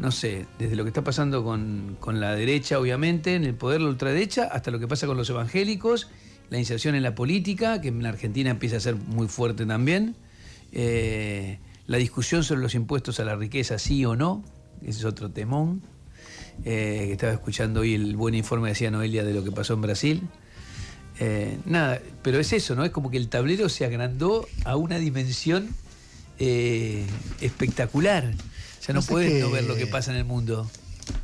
no sé, desde lo que está pasando con la derecha, obviamente, en el poder, la ultraderecha, hasta lo que pasa con los evangélicos, la inserción en la política, que en la Argentina empieza a ser muy fuerte también, la discusión sobre los impuestos a la riqueza, sí o no, ese es otro temón, que estaba escuchando hoy el buen informe que hacía Noelia de lo que pasó en Brasil. Nada, pero es eso, ¿no? Es como que el tablero se agrandó a una dimensión espectacular. Ya no puedes no ver lo que pasa en el mundo.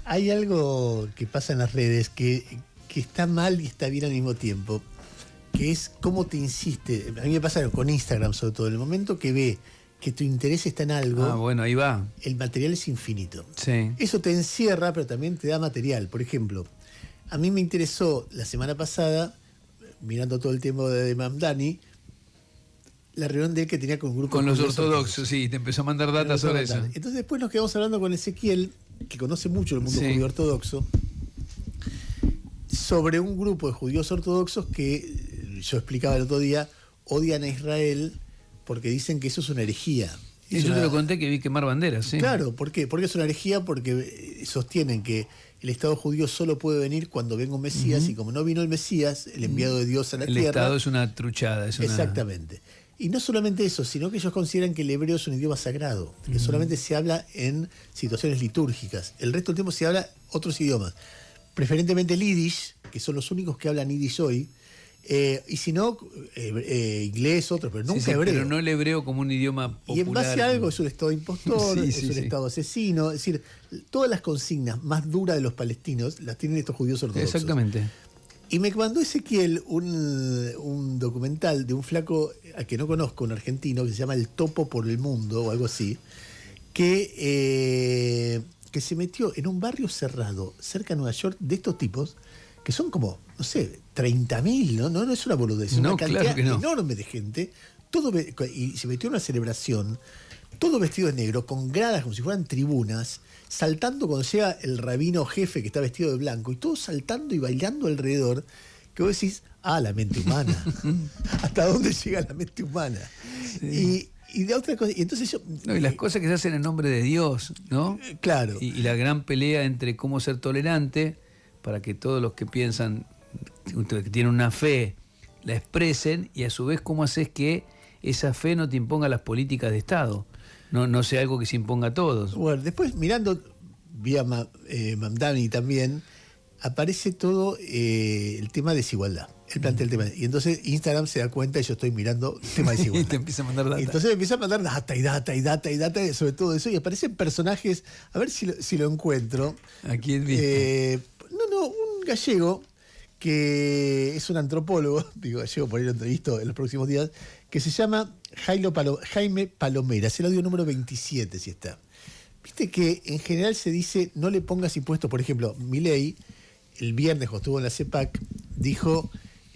Hay algo que pasa en las redes que está mal y está bien al mismo tiempo, que es cómo te insiste. A mí me pasa con Instagram, sobre todo, en el momento que ve que tu interés está en algo, bueno, ahí va. El material es infinito. Sí. Eso te encierra, pero también te da material. Por ejemplo, a mí me interesó la semana pasada, mirando todo el tiempo de Mamdani, la reunión de él que tenía con un grupo con los ortodoxos, sí, te empezó a mandar data sobre eso. Entonces después nos quedamos hablando con Ezequiel, que conoce mucho el mundo judío ortodoxo, sobre un grupo de judíos ortodoxos que, yo explicaba el otro día, odian a Israel porque dicen que eso es una herejía. Y yo te lo conté, que vi quemar banderas, sí. Claro, ¿por qué? Porque es una herejía, porque sostienen que el Estado judío solo puede venir cuando venga un Mesías, y como no vino el Mesías, el enviado de Dios a la tierra... El Estado es una truchada. Exactamente. Y no solamente eso, sino que ellos consideran que el hebreo es un idioma sagrado, que solamente se habla en situaciones litúrgicas. El resto del tiempo se habla otros idiomas, preferentemente el yiddish, que son los únicos que hablan yiddish hoy, y si no, inglés, otros, pero nunca hebreo. Pero no el hebreo como un idioma popular. Y en base a algo es un Estado impostor, es un Estado asesino, es decir, todas las consignas más duras de los palestinos las tienen estos judíos ortodoxos. Exactamente. Y me mandó Ezequiel un documental de un flaco a que no conozco, un argentino, que se llama El Topo por el Mundo, o algo así, que se metió en un barrio cerrado, cerca de Nueva York, de estos tipos, que son como, no sé, 30.000, no es una boludez, es una cantidad enorme de gente, y se metió en una celebración, todo vestido de negro, con gradas como si fueran tribunas, saltando cuando llega el rabino jefe que está vestido de blanco, y todos saltando y bailando alrededor, que vos decís, la mente humana. ¿Hasta dónde llega la mente humana? Sí. Y de otra cosa, y entonces yo... y las cosas que se hacen en nombre de Dios, ¿no? Claro. Y la gran pelea entre cómo ser tolerante para que todos los que piensan, que tienen una fe, la expresen, y a su vez cómo haces que esa fe no te imponga las políticas de Estado. No sea algo que se imponga a todos. Bueno, después mirando vía Mamdani también, aparece todo el tema de desigualdad. Él plantea el tema. Y entonces Instagram se da cuenta y yo estoy mirando el tema de desigualdad. Y te empieza a mandar data. Entonces me empieza a mandar data sobre todo eso. Y aparecen personajes, a ver si lo encuentro. ¿A quién viste? Un gallego que es un antropólogo, digo gallego, por ahí lo entrevisto en los próximos días, que se llama Jaime Palomera, es el audio número 27, si está. Viste que en general se dice no le pongas impuestos. Por ejemplo, Milei, el viernes cuando estuvo en la CEPAC, dijo,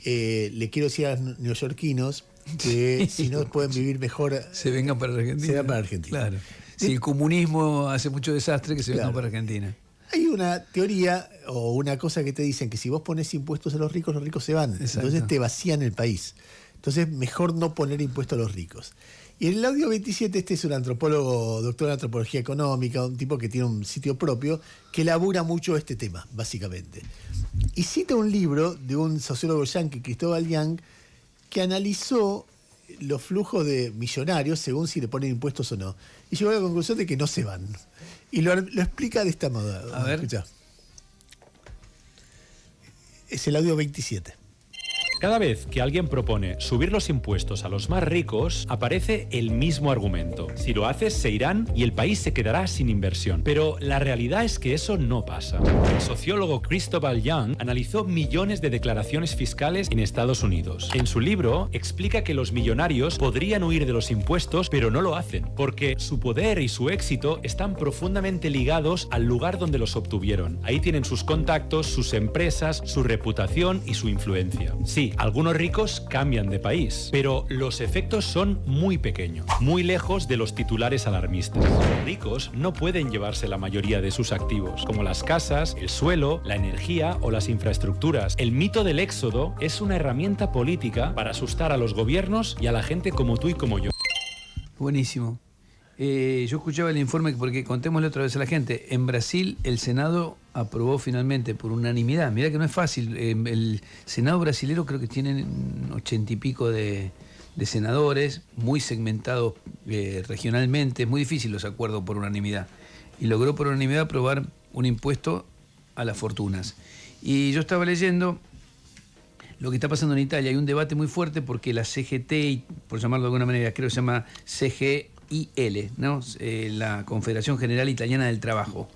le quiero decir a los neoyorquinos que si no pueden vivir mejor... se vengan para Argentina. Se vengan para Argentina. Claro. Si el comunismo hace mucho desastre, que se vengan para Argentina. Hay una teoría o una cosa que te dicen que si vos pones impuestos a los ricos se van. Exacto. Entonces te vacían el país. Entonces mejor no poner impuestos a los ricos. Y en el audio 27, este es un antropólogo, doctor en antropología económica, un tipo que tiene un sitio propio, que elabora mucho este tema, básicamente. Y cita un libro de un sociólogo yanqui, Cristóbal Young, que analizó los flujos de millonarios según si le ponen impuestos o no. Y llegó a la conclusión de que no se van. Y lo explica de esta manera. A ver. Escuchá. Es el audio 27. Cada vez que alguien propone subir los impuestos a los más ricos, aparece el mismo argumento. Si lo haces, se irán y el país se quedará sin inversión. Pero la realidad es que eso no pasa. El sociólogo Cristóbal Young analizó millones de declaraciones fiscales en Estados Unidos. En su libro, explica que los millonarios podrían huir de los impuestos, pero no lo hacen, porque su poder y su éxito están profundamente ligados al lugar donde los obtuvieron. Ahí tienen sus contactos, sus empresas, su reputación y su influencia. Sí, algunos ricos cambian de país, pero los efectos son muy pequeños, muy lejos de los titulares alarmistas. Los ricos no pueden llevarse la mayoría de sus activos, como las casas, el suelo, la energía o las infraestructuras. El mito del éxodo es una herramienta política para asustar a los gobiernos y a la gente como tú y como yo. Buenísimo. Yo escuchaba el informe, porque contémosle otra vez a la gente, en Brasil el Senado aprobó finalmente por unanimidad, mirá que no es fácil, el Senado brasilero creo que tienen 80 y pico de senadores, muy segmentados regionalmente, es muy difícil los acuerdos por unanimidad, y logró por unanimidad aprobar un impuesto a las fortunas. Y yo estaba leyendo lo que está pasando en Italia, hay un debate muy fuerte porque la CGT, por llamarlo de alguna manera, creo que se llama CGIL, ¿no? La Confederación General Italiana del Trabajo,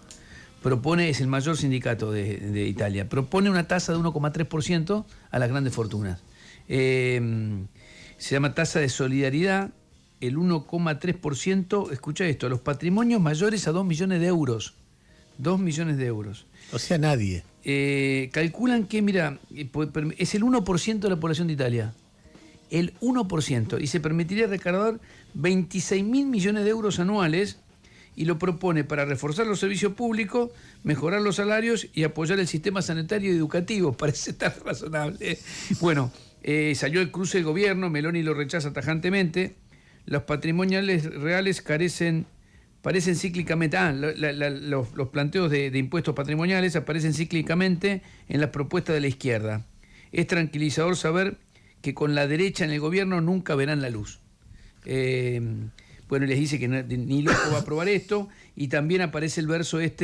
propone, es el mayor sindicato de Italia, propone una tasa de 1,3% a las grandes fortunas. Se llama tasa de solidaridad, el 1,3%, escucha esto, a los patrimonios mayores a 2 millones de euros. 2 millones de euros. O sea, nadie. Calculan que, mira, es el 1% de la población de Italia. El 1%. Y se permitiría recaudar 26.000 millones de euros anuales, y lo propone para reforzar los servicios públicos, mejorar los salarios y apoyar el sistema sanitario y educativo. Parece tan razonable. Bueno, salió el cruce del gobierno, Meloni lo rechaza tajantemente. Los patrimoniales reales parecen cíclicamente, los planteos de impuestos patrimoniales aparecen cíclicamente en las propuestas de la izquierda. Es tranquilizador saber que con la derecha en el gobierno nunca verán la luz. Bueno, les dice que ni loco va a aprobar esto, y también aparece el verso de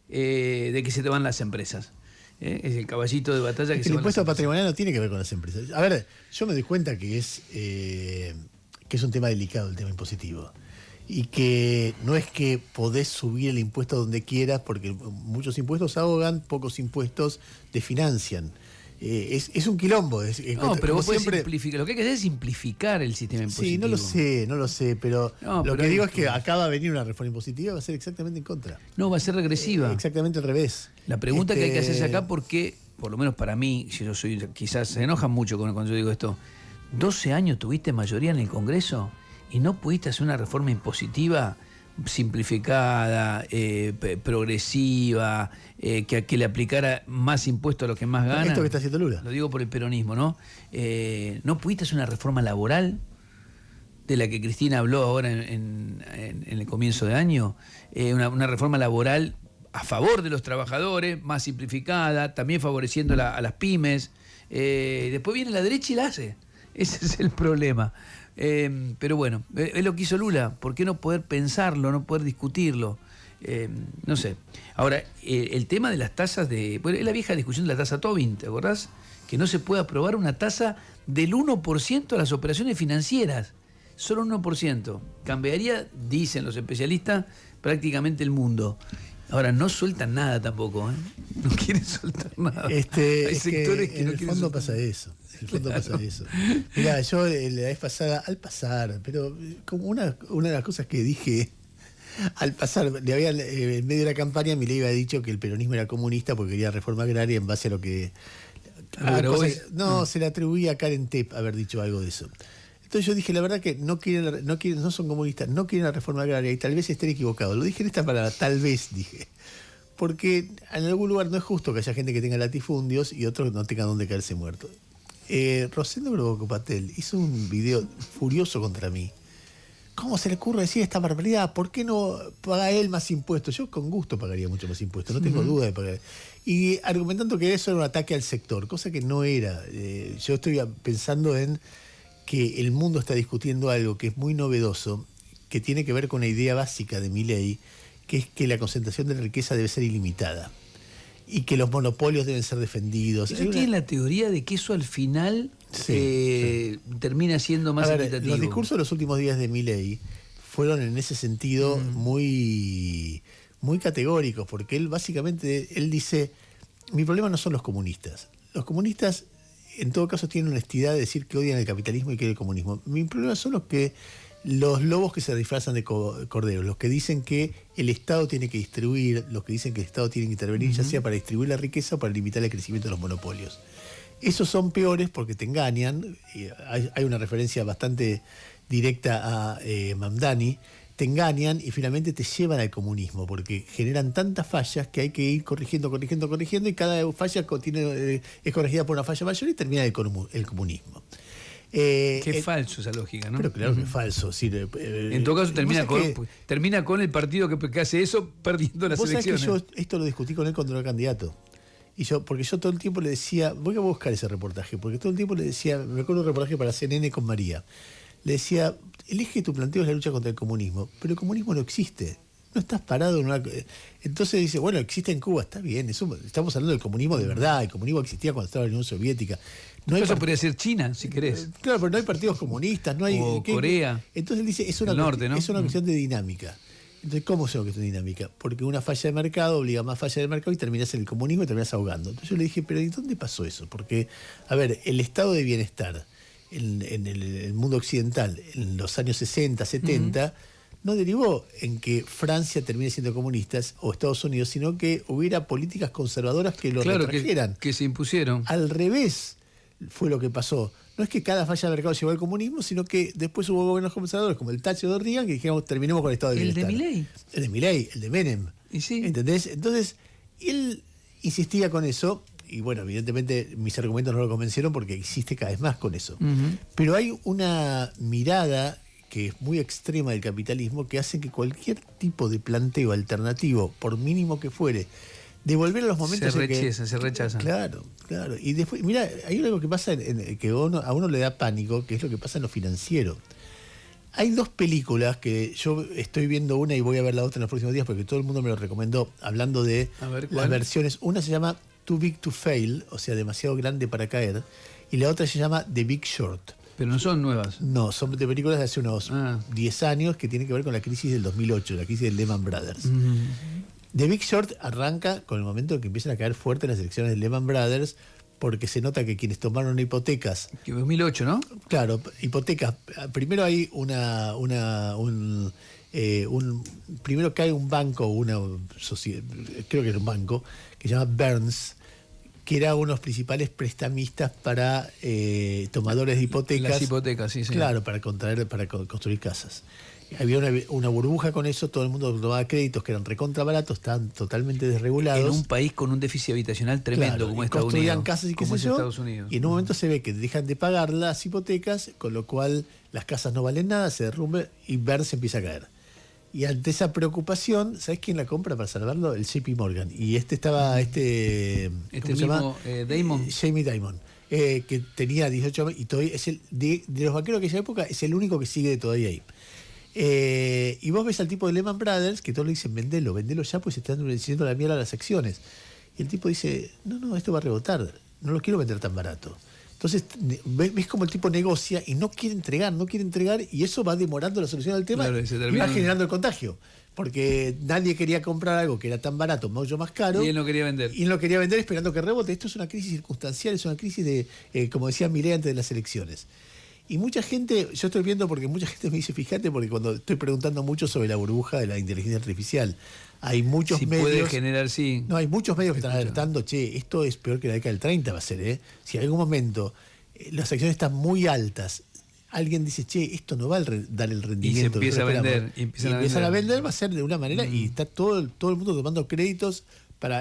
que se te van las empresas. Es el caballito de batalla que se el van las empresas. impuesto patrimonial no tiene que ver con las empresas. A ver, yo me doy cuenta que es un tema delicado el tema impositivo. Y que no es que podés subir el impuesto donde quieras, porque muchos impuestos ahogan, pocos impuestos te financian. Es un quilombo. No, pero vos podés simplificar. Lo que hay que hacer es simplificar el sistema impositivo. Sí, no lo sé, pero lo que digo es que acá va a venir una reforma impositiva, va a ser exactamente en contra. No, va a ser regresiva. Exactamente al revés. La pregunta que hay que hacerse acá, porque, por lo menos para mí, si yo soy, quizás se enojan mucho cuando yo digo esto, 12 años tuviste mayoría en el Congreso y no pudiste hacer una reforma impositiva simplificada, progresiva, que le aplicara más impuestos a los que más ganan. Esto que está haciendo Lula. Lo digo por el peronismo, ¿no? ¿No pudiste hacer una reforma laboral de la que Cristina habló ahora en el comienzo de año? Una reforma laboral a favor de los trabajadores, más simplificada, también favoreciendo a las pymes. Después viene la derecha y la hace. Ese es el problema. Pero bueno, es lo que hizo Lula. ¿Por qué no poder pensarlo, no poder discutirlo? No sé. Ahora, el tema de las tasas bueno, es la vieja discusión de la tasa Tobin, ¿te acordás? Que no se puede aprobar una tasa del 1% a las operaciones financieras. Solo un 1%. Cambiaría, dicen los especialistas, prácticamente el mundo. Ahora, no sueltan nada tampoco, ¿eh? No quieren soltar nada. Hay sectores que no quieren soltar. En el fondo pasa eso. Mirá, yo la vez pasada, al pasar, pero como una de las cosas que dije al pasar, en medio de la campaña Milei había dicho que el peronismo era comunista porque quería reforma agraria en base a lo que... se le atribuía a Karen Tepp haber dicho algo de eso. Entonces yo dije, la verdad que no son comunistas, no quieren la reforma agraria y tal vez estén equivocados. Lo dije en esta palabra, tal vez, dije. Porque en algún lugar no es justo que haya gente que tenga latifundios y otros no tengan donde caerse muertos. Rosendo Brocopatel hizo un video furioso contra mí. ¿Cómo se le ocurre decir esta barbaridad? ¿Por qué no paga él más impuestos? Yo con gusto pagaría mucho más impuestos, no tengo duda de pagar. Y argumentando que eso era un ataque al sector, cosa que no era. Yo estoy pensando en que el mundo está discutiendo algo que es muy novedoso, que tiene que ver con la idea básica de Milei, que es que la concentración de la riqueza debe ser ilimitada y que los monopolios deben ser defendidos. Ellos tienen la teoría de que eso al final termina siendo más equitativo. Los discursos de los últimos días de Milei fueron en ese sentido muy, muy categóricos, porque él básicamente dice, mi problema no son los comunistas. Los comunistas en todo caso tienen honestidad de decir que odian el capitalismo y que el comunismo. Mi problema son los lobos que se disfrazan de corderos, los que dicen que el Estado tiene que distribuir, los que dicen que el Estado tiene que intervenir, ya sea para distribuir la riqueza o para limitar el crecimiento de los monopolios. Esos son peores porque te engañan. Hay una referencia bastante directa a Mamdani. Te engañan y finalmente te llevan al comunismo porque generan tantas fallas que hay que ir corrigiendo y cada falla es corregida por una falla mayor y termina el comunismo. Qué falso esa lógica, ¿no? Pero claro que es falso. Sí, en todo caso termina con el partido que hace eso perdiendo las elecciones. Vos sabés que yo esto lo discutí con él cuando era candidato. Porque yo todo el tiempo le decía, voy a buscar ese reportaje, porque todo el tiempo le decía, me acuerdo un reportaje para CNN con María, le decía, elige tu planteo es la lucha contra el comunismo, pero el comunismo no existe. No estás parado en una... Entonces dice, bueno, existe en Cuba, está bien, estamos hablando del comunismo de verdad, el comunismo existía cuando estaba en la Unión Soviética. Eso podría ser China, si querés. Claro, pero no hay partidos comunistas, no hay... O Corea. Entonces él dice, es una cuestión de dinámica. Entonces, ¿cómo es una cuestión de dinámica? Porque una falla de mercado obliga a más falla de mercado y terminás en el comunismo y terminás ahogando. Entonces yo le dije, pero ¿y dónde pasó eso? Porque, a ver, el estado de bienestar en el mundo occidental en los años 60, 70... no derivó en que Francia termine siendo comunistas o Estados Unidos, sino que hubiera políticas conservadoras que lo retrajeran. Que se impusieron. Al revés fue lo que pasó. No es que cada falla de mercado llevó al comunismo, sino que después hubo gobiernos conservadores como el Thatcher de Reagan que dijeron terminemos con el estado de bienestar. El de Milei. El de Milei, el de Menem. ¿Y sí? ¿Entendés? Entonces, él insistía con eso. Y bueno, evidentemente mis argumentos no lo convencieron porque existe cada vez más con eso. Pero hay una mirada que es muy extrema del capitalismo, que hace que cualquier tipo de planteo alternativo, por mínimo que fuere, devolver a los momentos se rechaza. Claro. Y después, mira, hay algo que pasa que a uno le da pánico, que es lo que pasa en lo financiero. Hay dos películas que yo estoy viendo una y voy a ver la otra en los próximos días porque todo el mundo me lo recomendó, hablando de las versiones. Una se llama Too Big to Fail, o sea, demasiado grande para caer, y la otra se llama The Big Short. Pero no son nuevas. No, son de películas de hace unos 10 años que tienen que ver con la crisis del 2008, la crisis del Lehman Brothers. The Big Short arranca con el momento en que empiezan a caer fuertes las elecciones del Lehman Brothers, porque se nota que quienes tomaron hipotecas... Que 2008, ¿no? Claro, hipotecas. Primero hay primero cae un banco, una sociedad, creo que era un banco, que se llama Burns, que era uno de los principales prestamistas para tomadores de hipotecas. Las hipotecas, sí. Claro, para construir casas. Había una burbuja con eso, todo el mundo tomaba créditos que eran recontra baratos, estaban totalmente desregulados. En un país con un déficit habitacional tremendo, como Estados Unidos. Construían casas y qué sé yo, Estados Unidos. Y en un momento se ve que dejan de pagar las hipotecas, con lo cual las casas no valen nada, se derrumbe y Burns empieza a caer. Y ante esa preocupación, ¿sabes quién la compra para salvarlo? El JP Morgan. Y ¿cómo se llama? Damon. Jamie Dimon, que tenía 18 años y todavía es de los banqueros de aquella época, es el único que sigue todavía ahí. Y vos ves al tipo de Lehman Brothers, que todos le dicen, vendelo ya, pues se están diciendo la mierda a las acciones. Y el tipo dice, no, esto va a rebotar, no lo quiero vender tan barato. Entonces, ves cómo el tipo negocia y no quiere entregar, y eso va demorando la solución del tema y va generando el contagio. Porque nadie quería comprar algo que era tan barato, mucho más caro. Y él no quería vender. Y él no quería vender esperando que rebote. Esto es una crisis circunstancial, es una crisis de, como decía Milei antes de las elecciones. Y mucha gente, yo estoy viendo porque mucha gente me dice, fíjate, porque cuando estoy preguntando mucho sobre la burbuja de la inteligencia artificial, hay muchos medios... puede generar, sí. No, hay muchos medios que están alertando, esto es peor que la década del 30 va a ser, Si en algún momento las acciones están muy altas, alguien dice, esto no va a dar el rendimiento. Y se empieza a vender. Y empiezan a vender, va a ser de una manera, y está todo el mundo tomando créditos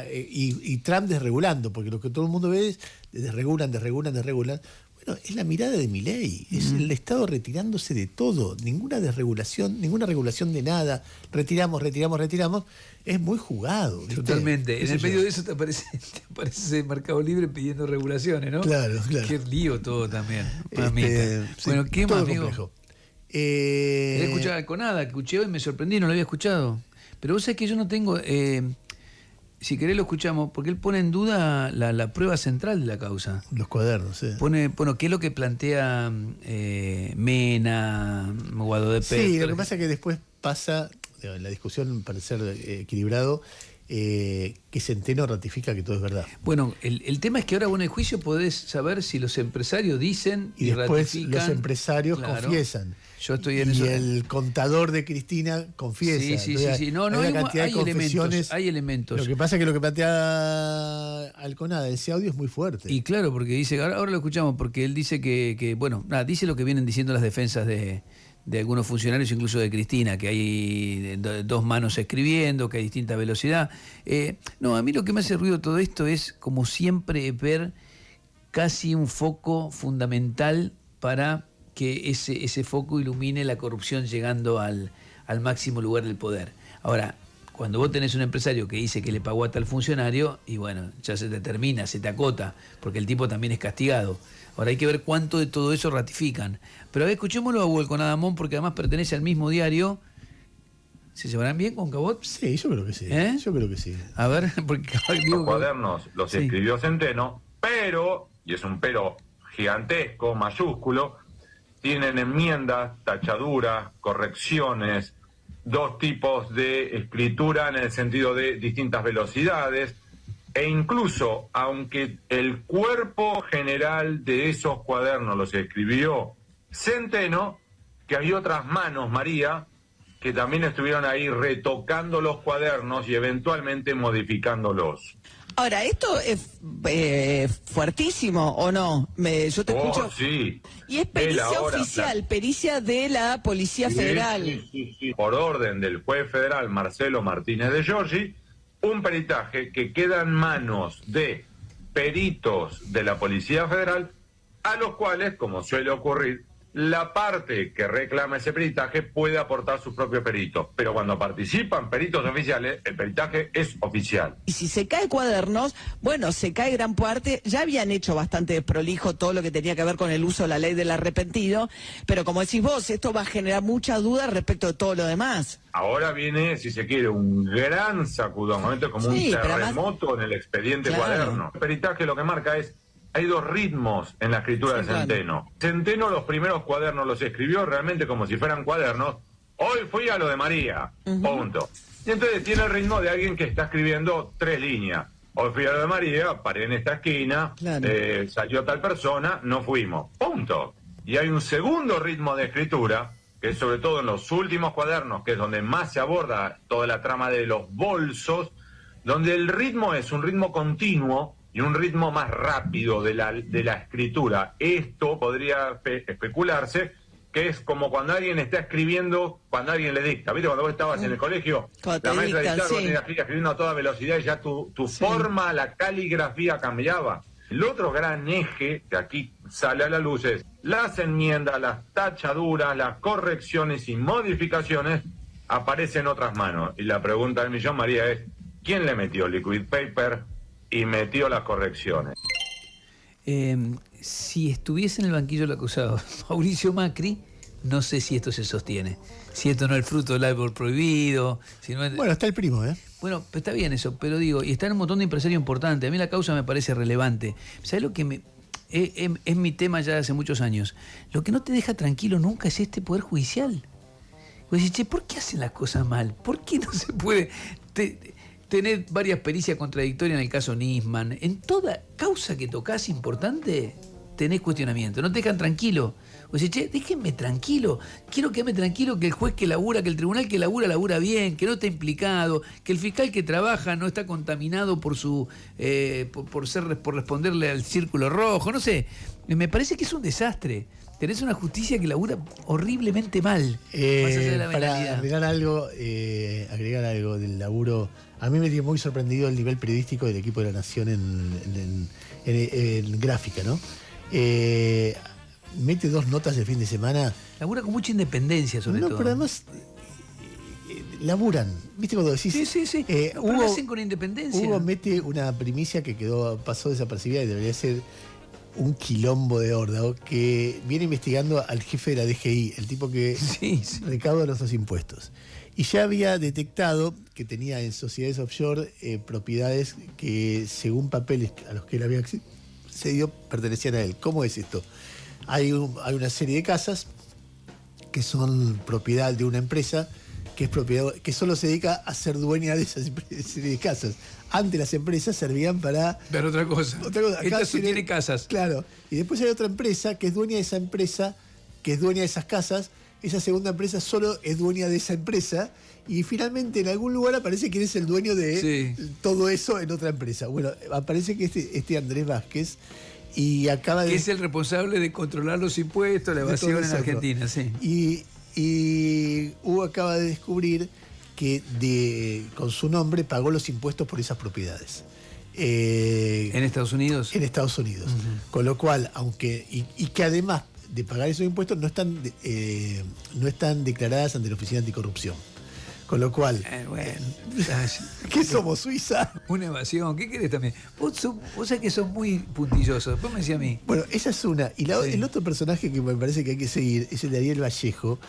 y Trump desregulando, porque lo que todo el mundo ve es desregulan. Bueno, es la mirada de Milei, es el Estado retirándose de todo, ninguna regulación de nada, retiramos, es muy jugado. ¿Viste? Totalmente. En el medio de eso te aparece Mercado Libre pidiendo regulaciones, ¿no? Claro. Qué lío todo también. Bueno, ¿qué más, amigo? Complejo. He escuchado a Conada, que escuché hoy, me sorprendí, no lo había escuchado. Pero vos sabés que yo no tengo... si querés lo escuchamos, porque él pone en duda la prueba central de la causa. Los cuadernos, sí. ¿Qué es lo que plantea Mena, Guado de Pedro? Sí, lo que pasa es que después pasa, la discusión para ser equilibrado, que Centeno ratifica que todo es verdad. Bueno, el tema es que ahora, en el juicio podés saber si los empresarios dicen y después ratifican. Los empresarios confiesan. Yo estoy en y eso. El contador de Cristina confiesa. Sí. No, hay elementos. Lo que pasa es que lo que plantea Alconada, ese audio es muy fuerte. Y claro, porque dice, ahora lo escuchamos, porque él dice que dice lo que vienen diciendo las defensas de algunos funcionarios, incluso de Cristina, que hay dos manos escribiendo, que hay distinta velocidad. A mí lo que me hace ruido todo esto es, como siempre, ver casi un foco fundamental para que ese foco ilumine la corrupción llegando al máximo lugar del poder. Ahora, cuando vos tenés un empresario que dice que le pagó a tal funcionario, y bueno, ya se te termina, se te acota, porque el tipo también es castigado. Ahora hay que ver cuánto de todo eso ratifican. Pero a ver, escuchémoslo a Hugo Conadamón, porque además pertenece al mismo diario. ¿Se llevarán bien con Cabot? Sí, yo creo que sí. Yo creo que sí. A ver, porque los cuadernos los escribió Centeno, pero, y es un pero gigantesco, mayúsculo, tienen enmiendas, tachaduras, correcciones, 2 tipos de escritura en el sentido de distintas velocidades, e incluso, aunque el cuerpo general de esos cuadernos los escribió Centeno, que hay otras manos, María, que también estuvieron ahí retocando los cuadernos y eventualmente modificándolos. Ahora, ¿esto es fuertísimo o no? Yo te escucho. Sí. Y es pericia oficial, pericia de la Policía Federal. Sí. Por orden del juez federal Marcelo Martínez de Giorgi, un peritaje que queda en manos de peritos de la Policía Federal, a los cuales, como suele ocurrir, la parte que reclama ese peritaje puede aportar sus propios peritos, pero cuando participan peritos oficiales, el peritaje es oficial. Y si se cae cuadernos, bueno, se cae gran parte. Ya habían hecho bastante desprolijo todo lo que tenía que ver con el uso de la ley del arrepentido, pero como decís vos, esto va a generar mucha duda respecto de todo lo demás. Ahora viene, si se quiere, un gran sacudón, momento como un terremoto además, en el expediente cuaderno. El peritaje lo que marca es: hay 2 ritmos en la escritura de Centeno. Centeno los primeros cuadernos los escribió realmente como si fueran cuadernos. Hoy fui a lo de María, punto. Y entonces tiene el ritmo de alguien que está escribiendo 3 líneas. Hoy fui a lo de María, paré en esta esquina, salió tal persona, no fuimos, punto. Y hay un segundo ritmo de escritura, que es sobre todo en los últimos cuadernos, que es donde más se aborda toda la trama de los bolsos, donde el ritmo es un ritmo continuo, y un ritmo más rápido de la escritura. Esto podría especularse que es como cuando alguien está escribiendo, cuando alguien le dicta. ¿Viste? Cuando vos estabas en el colegio, la maestra dictaba, vos tenías que ir escribiendo a toda velocidad y ya tu forma, la caligrafía cambiaba. El otro gran eje que aquí sale a la luz es las enmiendas, las tachaduras, las correcciones y modificaciones aparecen en otras manos. Y la pregunta del millón, María, es: ¿quién le metió liquid paper y metió las correcciones? Si estuviese en el banquillo del acusado Mauricio Macri, no sé si esto se sostiene. Si esto no es el fruto del árbol prohibido. Si no es... Bueno, está el primo, ¿eh? Bueno, está bien eso, pero digo, y está un montón de empresarios importantes. A mí la causa me parece relevante. ¿Sabes lo que es mi tema ya de hace muchos años? Lo que no te deja tranquilo nunca es este Poder Judicial. Vos decís, che, ¿por qué hacen las cosas mal? ¿Por qué no se puede tener varias pericias contradictorias en el caso Nisman? En toda causa que tocas importante, tenés cuestionamiento. No te dejan tranquilo. O sea, che, déjenme tranquilo. Quiero quedarme tranquilo que el juez que labura, que el tribunal que labura bien, que no está implicado, que el fiscal que trabaja no está contaminado por su por responderle al círculo rojo. No sé. Me parece que es un desastre. Tenés una justicia que labura horriblemente mal. Más allá de la para agregar algo del laburo, a mí me tiene muy sorprendido el nivel periodístico del equipo de la Nación en gráfica, ¿no? Mete 2 notas de fin de semana. Labura con mucha independencia, sobre todo. No, pero además laburan. ¿Viste cuando decís? Sí. Pero lo hacen con independencia. Hugo mete una primicia que pasó desapercibida y debería ser un quilombo de Órdago, que viene investigando al jefe de la DGI, el tipo que recauda nuestros impuestos. Y ya había detectado que tenía en sociedades offshore propiedades que, según papeles a los que él había accedido, pertenecían a él. ¿Cómo es esto? Hay una serie de casas que son propiedad de una empresa que solo se dedica a ser dueña de esa serie de casas. Antes las empresas servían para ver otra cosa. Esta tiene casas. Claro. Y después hay otra empresa que es dueña de esa empresa, que es dueña de esas casas. Esa segunda empresa solo es dueña de esa empresa. Y finalmente en algún lugar aparece quién es el dueño de todo eso en otra empresa. Bueno, aparece que este Andrés Vázquez y acaba de... Que es el responsable de controlar los impuestos, la evasión en Argentina, sí. Y Hugo acaba de descubrir que con su nombre pagó los impuestos por esas propiedades. ¿En Estados Unidos? En Estados Unidos. Uh-huh. Con lo cual, y que además de pagar esos impuestos no están declaradas ante la Oficina Anticorrupción. Con lo cual, ¿qué somos, Suiza? Una evasión, ¿qué querés también? Vos sabés que sos muy puntilloso, después me decía a mí. Bueno, esa es una. Y el otro personaje que me parece que hay que seguir es el de Ariel Vallejo,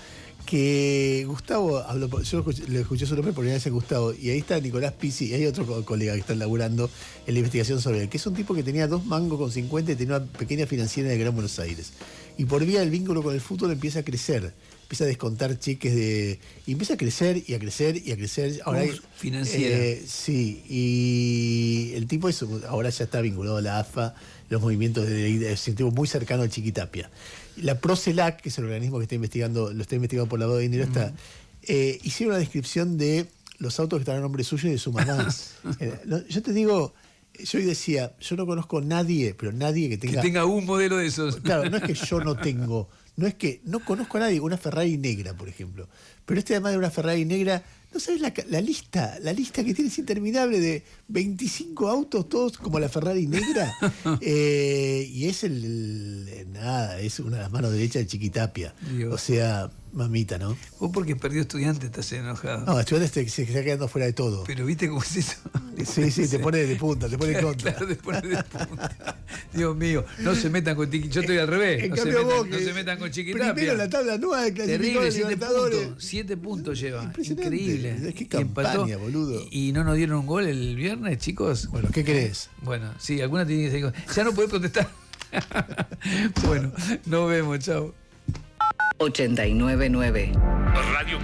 que Gustavo habló, yo le escuché su nombre por primera vez a Gustavo, y ahí está Nicolás Pizzi, y hay otro colega que está laburando en la investigación sobre él, que es un tipo que tenía 2 mangos con 50 y tenía una pequeña financiera en el Gran Buenos Aires. Y por vía del vínculo con el fútbol empieza a crecer, empieza a descontar cheques y empieza a crecer y a crecer y a crecer. Ahora financiera. Sí, y el tipo ahora ya está vinculado a la AFA, los movimientos es un tipo muy cercano al Chiquitapia. La Procelac, que es el organismo que está investigando por lavado de dinero, hicieron una descripción de los autos que están a nombre suyo y de su mamá. Yo te digo, yo hoy decía, yo no conozco a nadie, pero nadie que tenga un modelo de esos. Claro, no es que yo no tengo, no es que no conozco a nadie, una Ferrari negra, por ejemplo. Pero además de una Ferrari negra, no sabes la lista que tiene es interminable de 25 autos, todos como la Ferrari negra. Y es es una de las manos derechas de Chiquitapia. Dios. O sea, mamita, ¿no? Vos porque perdió estudiante estás enojado. No, estudiante se está quedando fuera de todo. Pero viste cómo es eso. Sí, te pone de punta, te pone contra. Claro, te pone de punta. Dios mío, no se metan con Chiquitapia. Yo estoy al revés. No se metan con Chiquitapia. Primero la tabla nueva de clasificadores de Libertadores. 7 puntos lleva. Impresionante. Increíble. Es que campaña, boludo. Y no nos dieron un gol el viernes, chicos. Bueno, ¿qué crees? Bueno, sí, alguna tiene que decir. Ya no podés protestar. Bueno, nos vemos, chao. 89.9 Radio